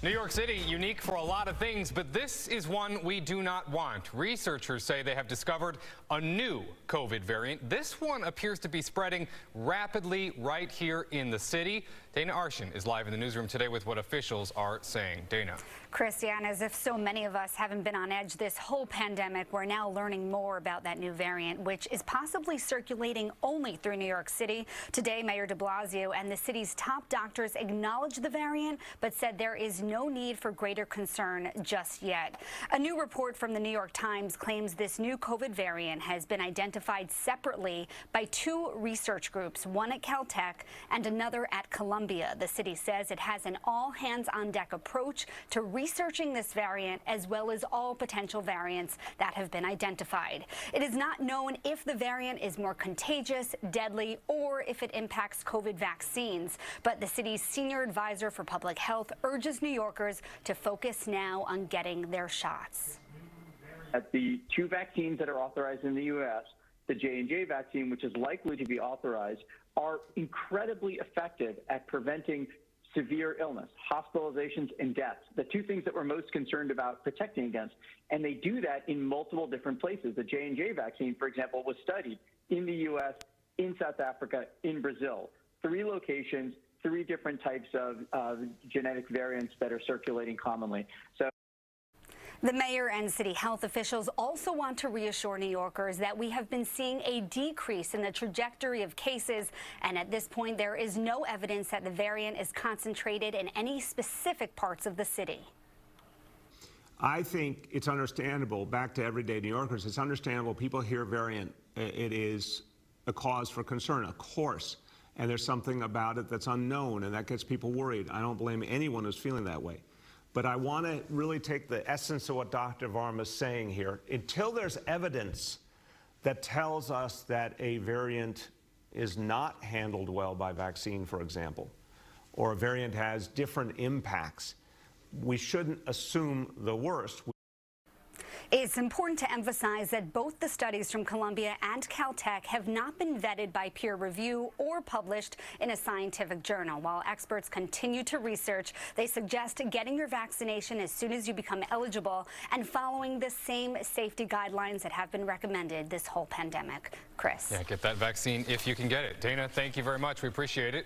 New York City, unique for a lot of things, but this is one we do not want. Researchers say they have discovered a new COVID variant. This one appears to be spreading rapidly right here in the city. Dana Arshan is live in the newsroom today with what officials are saying. Dana. Christiane, as if so many of us haven't been on edge this whole pandemic, we're now learning more about that new variant, which is possibly circulating only through New York City. Today, Mayor de Blasio and the city's top doctors acknowledged the variant, but said there is no need for greater concern just yet. A new report from the New York Times claims this new COVID variant has been identified separately by two research groups, one at Caltech and another at Columbia. The city says it has an all-hands-on-deck approach to researching this variant, as well as all potential variants that have been identified. It is not known if the variant is more contagious, deadly, or if it impacts COVID vaccines, but the city's senior advisor for public health urges New Yorkers to focus now on getting their shots. At the two vaccines that are authorized in the U.S., the J&J vaccine, which is likely to be authorized, are incredibly effective at preventing severe illness, hospitalizations, and deaths, the two things that we're most concerned about protecting against. And they do that in multiple different places. The J&J vaccine, for example, was studied in the U.S., in South Africa, in Brazil. 3 locations, 3 different types of genetic variants that are circulating commonly. So. The mayor and city health officials also want to reassure New Yorkers that we have been seeing a decrease in the trajectory of cases, and at this point there is no evidence that the variant is concentrated in any specific parts of the city. I think it's understandable, back to everyday New Yorkers, it's understandable people hear variant, it is a cause for concern, of course, and there's something about it that's unknown, and that gets people worried. I don't blame anyone who's feeling that way. But I want to really take the essence of what Dr. Varma is saying here. Until there's evidence that tells us that a variant is not handled well by vaccine, for example, or a variant has different impacts, we shouldn't assume the worst. It's important to emphasize that both the studies from Columbia and Caltech have not been vetted by peer review or published in a scientific journal. While experts continue to research, they suggest getting your vaccination as soon as you become eligible and following the same safety guidelines that have been recommended this whole pandemic. Chris. Yeah, get that vaccine if you can get it. Dana, thank you very much. We appreciate it.